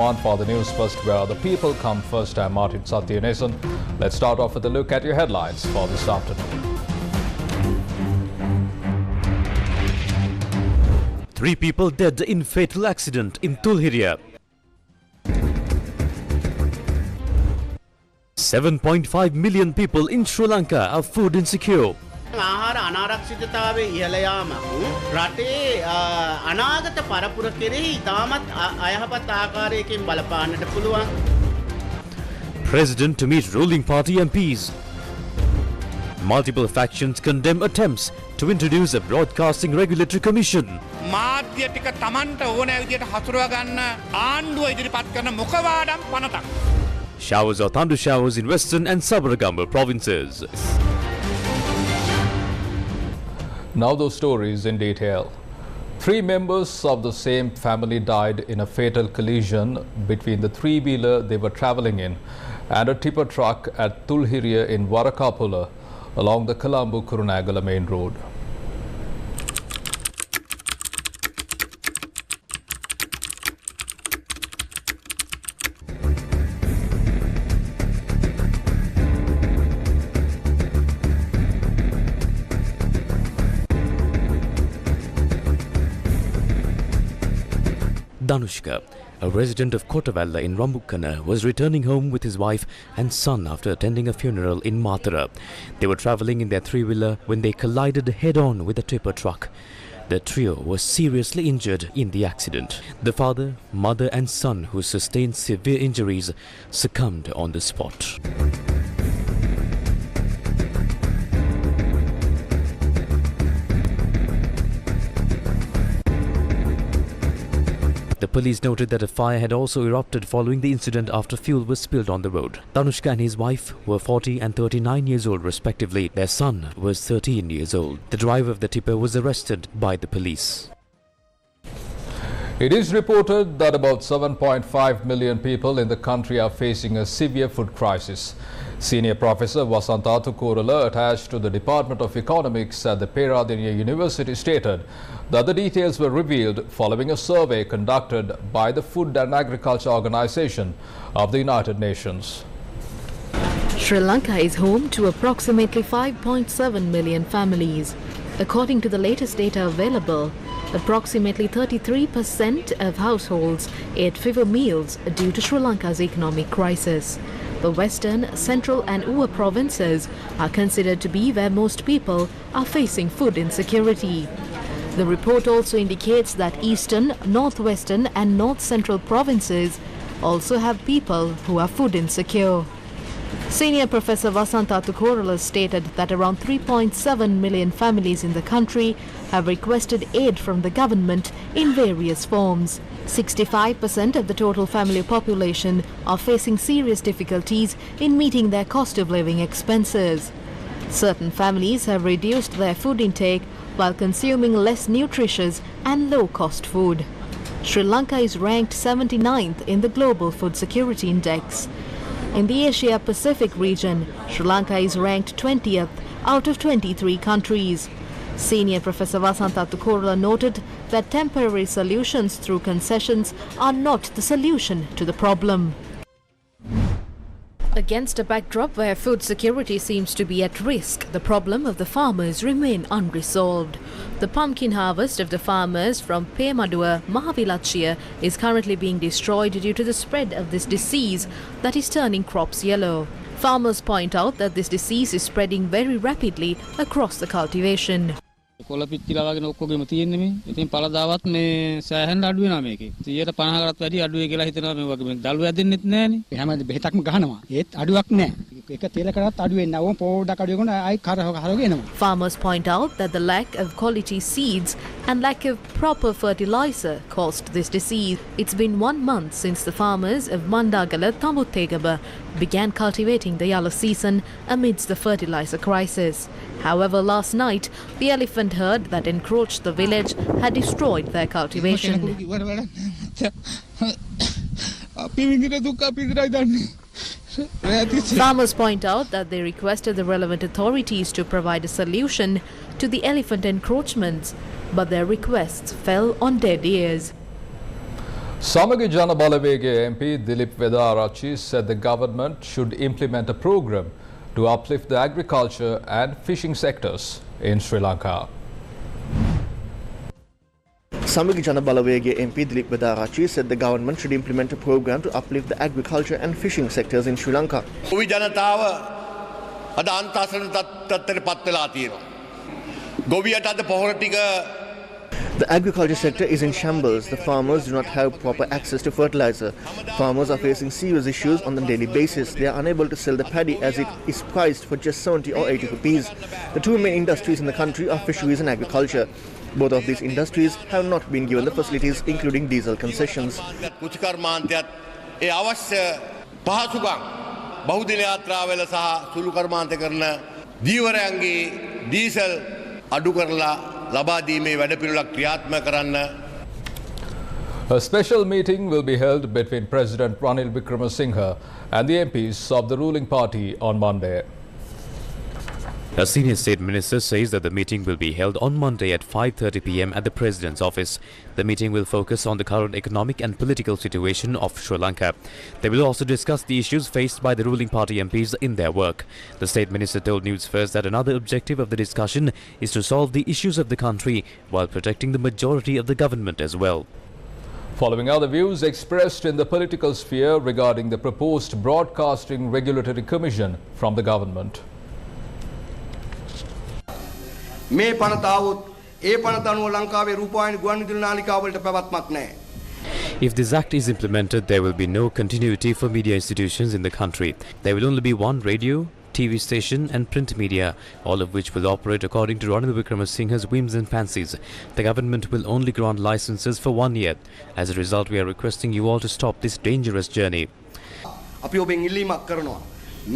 On for the news first, where the people come first. I'm Martin Satyanesan. Let's start off with a look at your headlines for this afternoon. 3 people dead in fatal accident in Tulhiria. 7.5 million people in Sri Lanka are food insecure. ආහාර අනාරක්ෂිතතාවයේ ඉහළ යාම රටේ අනාගත පරපුර කෙරෙහි ඉතාමත් අයහපත් ආකාරයකින් බලපාන්නට පුළුවන්. President to meet ruling party MPs. Multiple factions condemn attempts to introduce a broadcasting regulatory commission. මාධ්‍ය ටික Tamanට ඕනෑ විදියට හසුරව ගන්න ආණ්ඩුව ඉදිරිපත් කරන මුඛවාඩම් පනතක්. Showers or thunder showers in western and Sabaragamba provinces. Now those stories in detail. 3 members of the same family died in a fatal collision between the 3-wheeler they were travelling in and a tipper truck at Tulhiria in Varakapula along the Colombo-Kurunegala main road. Danushka, a resident of Kotavalla in Rambukkana, was returning home with his wife and son after attending a funeral in Mathura. They were travelling in their 3-wheeler when they collided head-on with a tipper truck. The trio was seriously injured in the accident. The father, mother and son, who sustained severe injuries, succumbed on the spot. The police noted that a fire had also erupted following the incident after fuel was spilled on the road. Danushka and his wife were 40 and 39 years old respectively. Their son was 13 years old. The driver of the tipper was arrested by the police. It is reported that about 7.5 million people in the country are facing a severe food crisis. Senior Professor Vasanta Tukurala, attached to the Department of Economics at the Peradeniya University, stated that the details were revealed following a survey conducted by the Food and Agriculture Organization of the United Nations. Sri Lanka is home to approximately 5.7 million families. According to the latest data available, approximately 33% of households ate fewer meals due to Sri Lanka's economic crisis. The western, central and Uva provinces are considered to be where most people are facing food insecurity. The report also indicates that eastern, northwestern and north central provinces also have people who are food insecure. Senior Professor Vasanta Tukurala stated that around 3.7 million families in the country have requested aid from the government in various forms. 65% of the total family population are facing serious difficulties in meeting their cost of living expenses. Certain families have reduced their food intake while consuming less nutritious and low-cost food. Sri Lanka is ranked 79th in the Global Food Security Index. In the Asia-Pacific region, Sri Lanka is ranked 20th out of 23 countries. Senior Professor Vasanta Tukurala noted that temporary solutions through concessions are not the solution to the problem. Against a backdrop where food security seems to be at risk, the problem of the farmers remain unresolved. The pumpkin harvest of the farmers from Pemadua, Mahavilachia is currently being destroyed due to the spread of this disease that is turning crops yellow. Farmers point out that this disease is spreading very rapidly across the cultivation. කොළ පිච්චිලා වගේ ඔක්කොගෙම තියෙන්නේ මේ. ඉතින් පළදාවත් මේ සෑහෙන අඩු වෙනවා මේකේ. 150කටත් වැඩි අඩු වෙයි කියලා හිතනවා මේ වගේ. මේ දළු ඇදෙන්නෙත් නැහනේ. හැම බෙහෙතක්ම ගහනවා. ඒත් අඩුවක් නැහැ. එක තෙලකටත් අඩු වෙන්නේ නැහැ. ඕම් පොඩක් අඩු වෙනවා ආයි කරගෙන. Farmers point out that the lack of quality seeds and lack of proper fertilizer caused this disease. It's been 1 month since the farmers of Mandagala Tamuttegaba began cultivating the yellow season amidst the fertilizer crisis. However, last night, the elephant herd that encroached the village had destroyed their cultivation. Farmers point out that they requested the relevant authorities to provide a solution to the elephant encroachments, but their requests fell on deaf ears. Samagi Jana Balawege MP Dilip Vedarachi said the government should implement a program to uplift the agriculture and fishing sectors in Sri Lanka. Samagi Jana Balawege MP Dilip Vedarachi said the government should implement a program to uplift the agriculture and fishing sectors in Sri Lanka. ගොවි ජනතාව අද අන්තස්සන තත්ත්වයට පත් වෙලා තියෙනවා. ගොවියට අද පොහොර ටික The agriculture sector is in shambles. The farmers do not have proper access to fertilizer. Farmers are facing serious issues on a daily basis. They are unable to sell the paddy as it is priced for just 70 or 80 rupees. The two main industries in the country are fisheries and agriculture. Both of these industries have not been given the facilities, including diesel concessions. කුචකර්මාන්තයත් ඒ අවශ්‍ය පහසුකම් බහුදින යාත්‍රාවල සහ සුළු කර්මාන්ත කරන දීවරයන්ගේ diesel අඩු කරලා ලබා දීමේ වැඩපිළිවෙලක් ක්‍රියාත්මක කරන්න. A special meeting will be held between President Ranil Wickremesinghe and the MPs of the ruling party on Monday. A senior state minister says that the meeting will be held on Monday at 5:30 p.m. at the President's office. The meeting will focus on the current economic and political situation of Sri Lanka. They will also discuss the issues faced by the ruling party MPs in their work. The state minister told News First that another objective of the discussion is to solve the issues of the country while protecting the majority of the government as well. Following other views expressed in the political sphere regarding the proposed Broadcasting Regulatory Commission from the government. මේ පනතාවොත් ඒ පනත අනුව ලංකාවේ රූපවාහිනී ගුවන්විදුලි නාලිකාවලට පැවැත්මක් නැහැ. If this act is implemented, there will be no continuity for media institutions in the country. There will only be one radio, TV station and print media, all of which will operate according to Ranil Wickremesinghe's whims and fancies. The government will only grant licenses for 1 year. As a result, we are requesting you all to stop this dangerous journey. අපි ඔබෙන් ඉල්ලීමක් කරනවා.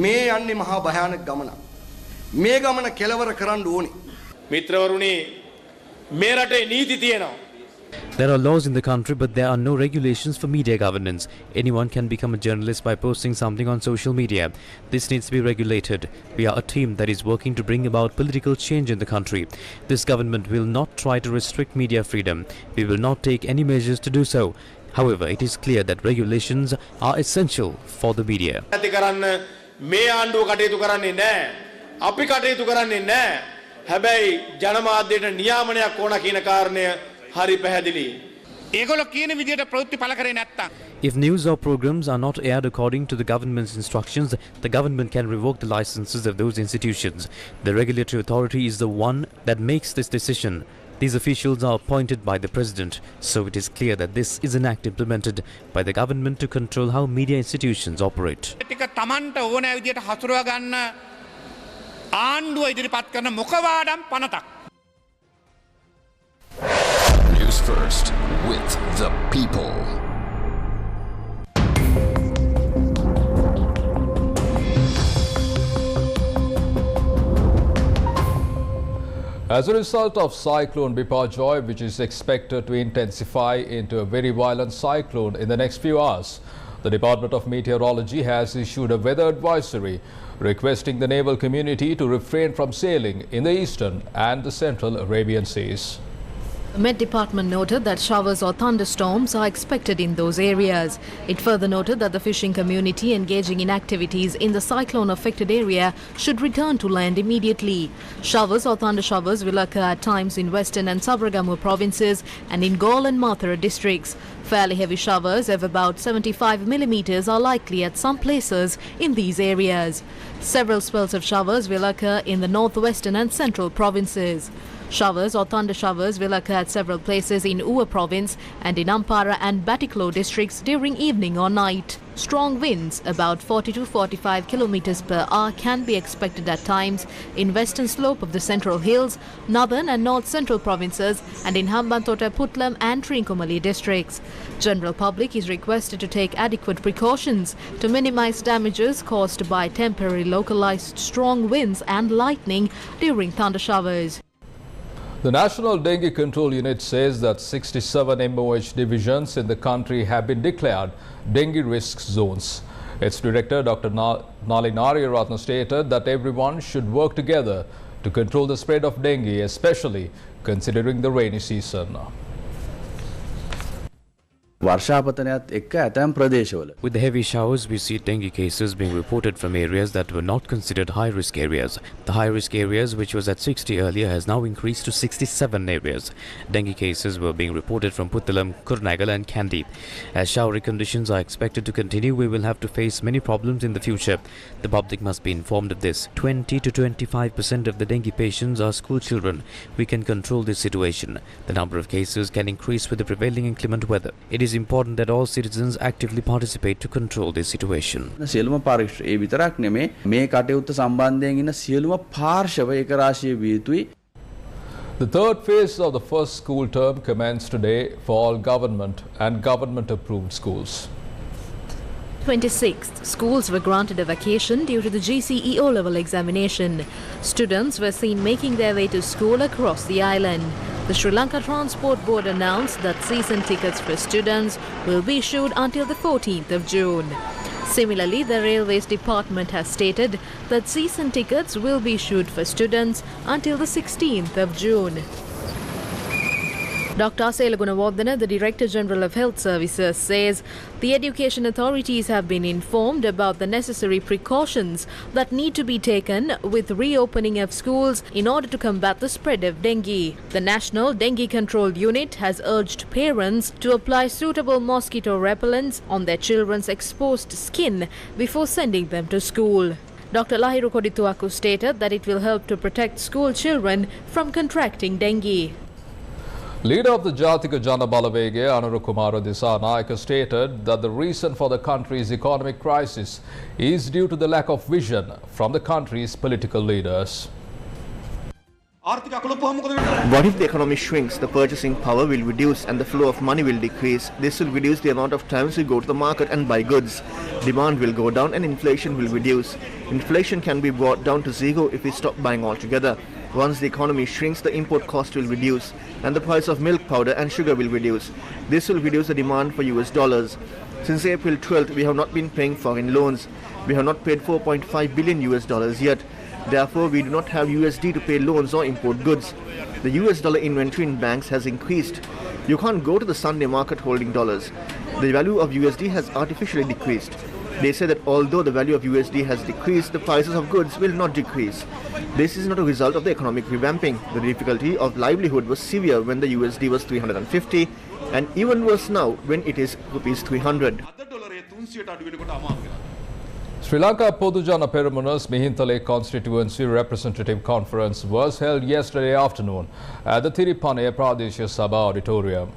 මේ යන්නේ මහා භයානක ගමනක්. මේ ගමන කෙලවර කරන්න ඕනේ. මිත්‍රවරුනි මේ රටේ නීති තියෙනවා. There are laws in the country, but there are no regulations for media governance. Anyone can become a journalist by posting something on social media. This needs to be regulated. We are a team that is working to bring about political change in the country. This government will not try to restrict media freedom. We will not take any measures to do so. However, it is clear that regulations are essential for the media. ඇති කරන්න මේ ආණ්ඩුව කටයුතු කරන්නේ නැහැ. අපි කටයුතු කරන්නේ නැහැ. හැබැයි ජනමාධ්‍යයට නියාමනයක් ඕන කියන කාරණය හරි පැහැදිලි. ඒගොල්ලෝ කියන විදියට ප්‍රවෘත්ති පළ කරේ නැත්තම් If news or programs are not aired according to the government's instructions, the government can revoke the licenses of those institutions. The regulatory authority is the one that makes this decision. These officials are appointed by the President, so it is clear that this is an act implemented by the government to control how media institutions operate. ටික Tamanට ඕනෑ විදියට හසුරව ගන්න ආණ්ඩුව ඉදිරිපත් කරන මුඛවාඩම් පනතක්. News First with the people. As a result of Cyclone Biparjoy, which is expected to intensify into a very violent cyclone in the next few hours, the Department of Meteorology has issued a weather advisory requesting the naval community to refrain from sailing in the eastern and the central Arabian seas. The Met Department noted that showers or thunderstorms are expected in those areas. It further noted that the fishing community engaging in activities in the cyclone-affected area should return to land immediately. Showers or thunder showers will occur at times in Western and Sabaragamu provinces and in Galle and Mathura districts. Fairly heavy showers of about 75 millimeters are likely at some places in these areas. Several spells of showers will occur in the northwestern and central provinces. Showers or thunder showers will occur at several places in Ua province and in Ampara and Batiklo districts during evening or night. Strong winds, about 40 to 45 kilometers per hour, can be expected at times in western slope of the central hills, northern and north central provinces and in Hambantota, Putlam and Trincomalee districts. General public is requested to take adequate precautions to minimize damages caused by temporary localized strong winds and lightning during thunder showers. The National Dengue Control Unit says that 67 MOH divisions in the country have been declared dengue risk zones. Its director, Dr. Nalinari Ratna, stated that everyone should work together to control the spread of dengue, especially considering the rainy season. වර්ෂාපතනයත් එක්ක ඇතැම් ප්‍රදේශවල. With the heavy showers, we see dengue cases being reported from areas that were not considered high-risk areas. The high-risk areas, which was at 60 earlier, has now increased to 67 areas. Dengue cases were being reported from Puttalam, Kurnagal and Kandy. As showery conditions are expected to continue, we will have to face many problems in the future. The public must be informed of this. 20 to 25% of the dengue patients are school children. We can control this situation. The number of cases can increase with the prevailing inclement weather. It is important that all citizens actively participate to control this situation. සියලුම පාරිශ ඒ විතරක් නෙමේ මේ කටයුත්ත සම්බන්ධයෙන් ඉන්න සියලුම පාර්ශව එක රාශිය විය යුතුයි. The third phase of the first school term commenced today for all government and government-approved schools. 26th, schools were granted a vacation due to the GCE O-level examination. Students were seen making their way to school across the island. The Sri Lanka Transport Board announced that season tickets for students will be issued until the 14th of June. Similarly, the Railways Department has stated that season tickets will be issued for students until the 16th of June. Dr. Asela Gunawardena, the Director General of Health Services, says the education authorities have been informed about the necessary precautions that need to be taken with reopening of schools in order to combat the spread of dengue. The National Dengue Control Unit has urged parents to apply suitable mosquito repellents on their children's exposed skin before sending them to school. Dr. Lahiru Kodituaku stated that it will help to protect school children from contracting dengue. Leader of the Jatika Jana Balawege, Anura Kumara Dissanayake, stated that the reason for the country's economic crisis is due to the lack of vision from the country's political leaders. What if the economy shrinks, the purchasing power will reduce and the flow of money will decrease? This will reduce the amount of times we go to the market and buy goods. Demand will go down and inflation will reduce. Inflation can be brought down to zero if we stop buying altogether. Once the economy shrinks, the import cost will reduce and the price of milk powder and sugar will reduce. This will reduce the demand for US dollars. Since April 12th, we have not been paying foreign loans. We have not paid 4.5 billion US dollars yet. Therefore, we do not have USD to pay loans or import goods. The US dollar inventory in banks has increased. You can't go to the Sunday market holding dollars. The value of USD has artificially decreased. They say that although the value of USD has decreased, the prices of goods will not decrease. This is not a result of the economic revamping. The difficulty of livelihood was severe when the USD was 350 and even worse now when it is rupees 300. Sri Lanka Podujana Peremuna's Mihintale Constituency Representative Conference was held yesterday afternoon at the Tiripane Pradesha Sabha Auditorium.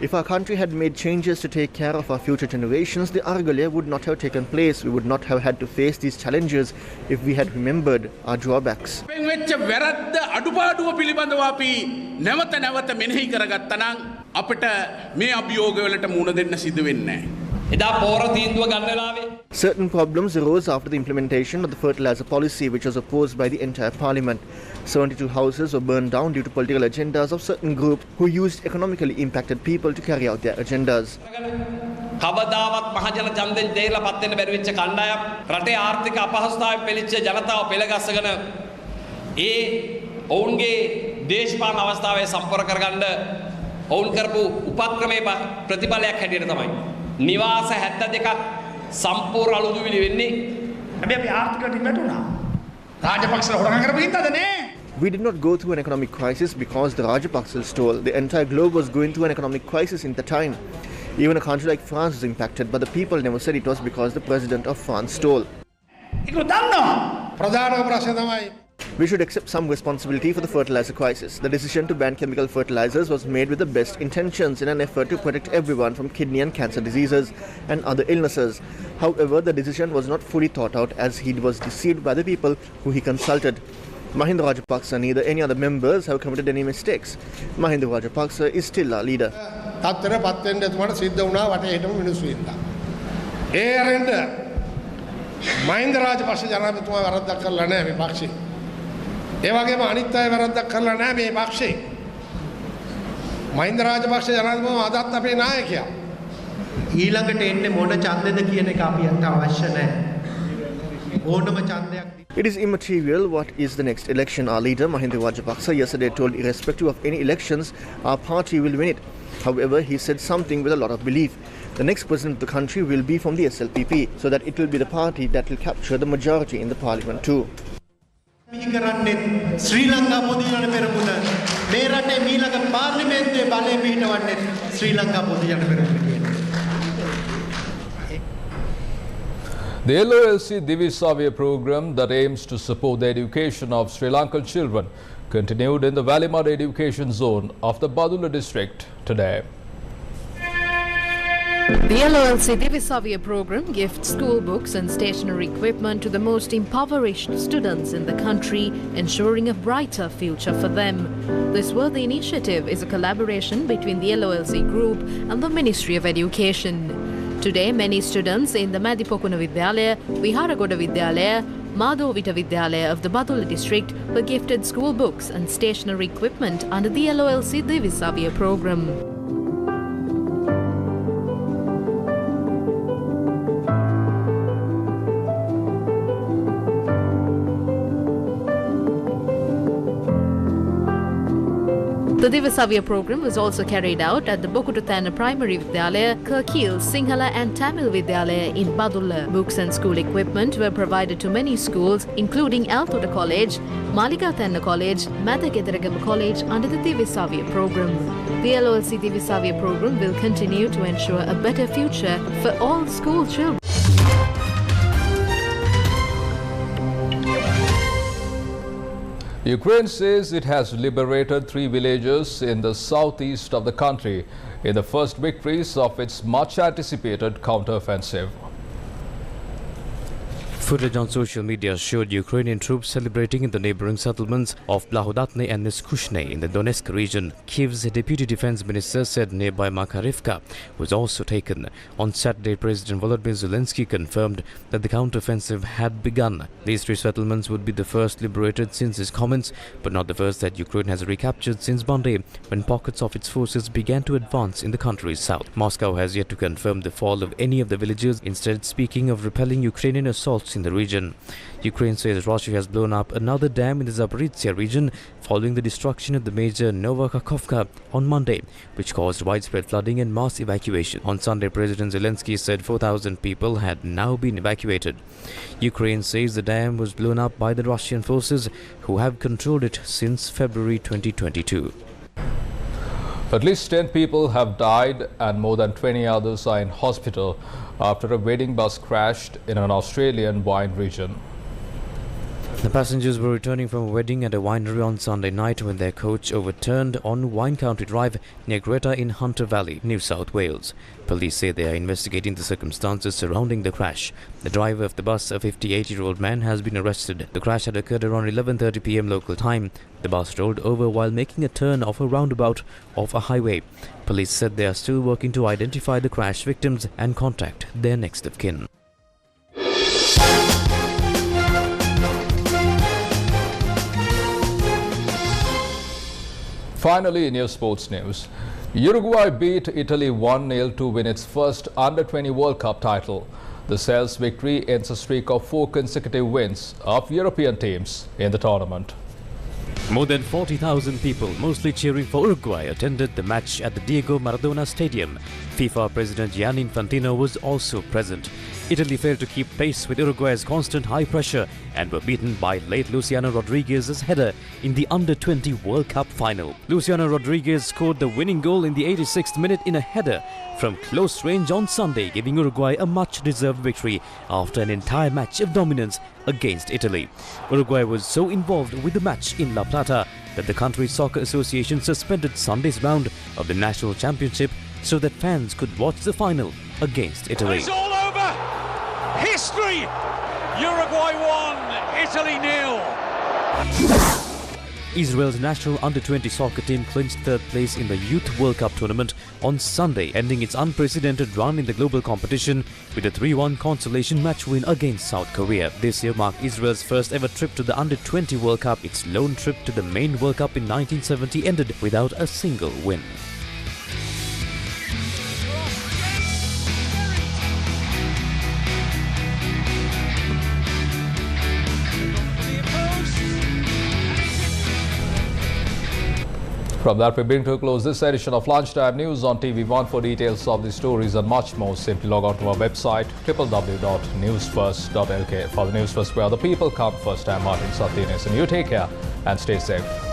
If our country had made changes to take care of our future generations, the Argalia would not have taken place. We would not have had to face these challenges if we had remembered our drawbacks. Certain problems arose after the implementation of the fertilizer policy, which was opposed by the entire parliament. 72 houses were burned down due to political agendas of certain groups who used economically impacted people to carry out their agendas. නිවාස 72ක් සම්පූර්ණ අලුදුවිලි වෙන්නේ හැබැයි අපි ආර්ථිකයට වැටුණා රාජපක්ෂලා හොරගම් කරපු හින්දාද නේ. We did not go through an economic crisis because the Rajapaksas stole. The entire globe was going through an economic crisis in the time. Even a country like France was impacted, but the people never said it was because the president of France stole. ඒක දන්නවා ප්‍රධානම ප්‍රශ්නේ තමයි. We should accept some responsibility for the fertilizer crisis. The decision to ban chemical fertilizers was made with the best intentions in an effort to protect everyone from kidney and cancer diseases and other illnesses. However, the decision was not fully thought out as he was deceived by the people who he consulted. Mahinda Rajapaksa, neither any other members have committed any mistakes. Mahinda Rajapaksa is still our leader. Mahinda Rajapaksa ජනාධිපතිතුමා වරද්දක් කරලා නැහැ මේ පක්ෂේ. ඒ වගේම අනිත් අය වරද්දක් කරලා නැහැ මේ පක්ෂේ. මහින්ද රාජපක්ෂ ජනාධිපතිතුමා අදත් අපේ නායකයා. ඊළඟට එන්නේ මොන ඡන්දෙද කියන එක අපිට අවශ්‍ය නැහැ. ඕනම ඡන්දයක් It is immaterial what is the next election. Our leader, Mahinda Rajapaksa, yesterday told irrespective of any elections, our party will win it. However, he said something with a lot of belief. The next president of the country will be from the SLPP, so that it will be the party that will capture the majority in the parliament too. Sri Lanka පොදුජන පෙරමුණ මේ රටේ මීළඟ පාර්ලිමේන්තුවේ බලය පිහිටවන්නේ ශ්‍රී ලංකා පොදුජන පෙරමුණ කියන. The LOLC Divisavya program that aims to support the education of Sri Lankan children continued in the Valimad education zone of the Badula district today. The LOLC Divisavya program gifts school books and stationery equipment to the most impoverished students in the country, ensuring a brighter future for them. This worthy initiative is a collaboration between the LOLC group and the Ministry of Education. Today, many students in the Madipokuna Vidyalaya, Viharagoda Vidyalaya, Madhovita Vidyalaya of the Badula district were gifted school books and stationery equipment under the LOLC Divisavya program. The Divisavya program was also carried out at the Bokututana Primary Vidyalaya, Kirkil, Sinhala and Tamil Vidyalaya in Badula. Books and school equipment were provided to many schools, including Altoda College, Maligathanna College, Madhagedaragama College under the Divisavya program. The LOLC Divisavya program will continue to ensure a better future for all school children. Ukraine says it has liberated 3 villages in the southeast of the country in the first victories of its much-anticipated counteroffensive. Footage on social media showed Ukrainian troops celebrating in the neighboring settlements of Blahodatne and Neskushne in the Donetsk region. Kyiv's deputy defense minister said nearby Makarivka was also taken. On Saturday, President Volodymyr Zelensky confirmed that the counteroffensive had begun. These 3 settlements would be the first liberated since his comments, but not the first that Ukraine has recaptured since Monday, when pockets of its forces began to advance in the country's south. Moscow has yet to confirm the fall of any of the villages, instead speaking of repelling Ukrainian assaults in the region. Ukraine says Russia has blown up another dam in the Zaporizhzhia region following the destruction of the major Novakhovka on Monday, which caused widespread flooding and mass evacuation. On Sunday, President Zelensky said 4,000 people had now been evacuated. Ukraine says the dam was blown up by the Russian forces, who have controlled it since February 2022. At least 10 people have died and more than 20 others are in hospital after a wedding bus crashed in an Australian wine region. The passengers were returning from a wedding at a winery on Sunday night when their coach overturned on Wine Country Drive near Greta in Hunter Valley, New South Wales. Police say they are investigating the circumstances surrounding the crash. The driver of the bus, a 58-year-old man, has been arrested. The crash had occurred around 11:30 p.m. local time. The bus rolled over while making a turn off a roundabout of a highway. Police said they are still working to identify the crash victims and contact their next of kin. Finally, in your sports news, Uruguay beat Italy 1-0 to win its first Under-20 World Cup title. The Celts' victory ends a streak of 4 consecutive wins of European teams in the tournament. More than 40,000 people, mostly cheering for Uruguay, attended the match at the Diego Maradona Stadium. FIFA President Gianni Infantino was also present. Italy failed to keep pace with Uruguay's constant high pressure and were beaten by late Luciano Rodriguez's header in the Under-20 World Cup final. Luciano Rodriguez scored the winning goal in the 86th minute in a header from close range on Sunday, giving Uruguay a much-deserved victory after an entire match of dominance against Italy. Uruguay was so involved with the match in La Plata that the country's soccer association suspended Sunday's round of the national championship so that fans could watch the final against Italy. It's all over! History! Uruguay 1, Italy 0. Israel's national under-20 soccer team clinched 3rd place in the Youth World Cup tournament on Sunday, ending its unprecedented run in the global competition with a 3-1 consolation match win against South Korea. This year marked Israel's first ever trip to the Under-20 World Cup. Its lone trip to the main World Cup in 1970 ended without a single win. From that, we bring to a close this edition of Lunchtime News on TV1. For details of the stories and much more, simply log on to our website www.newsfirst.lk. For the News First, where the people come first, I'm Martin Sathinis, and you take care and stay safe.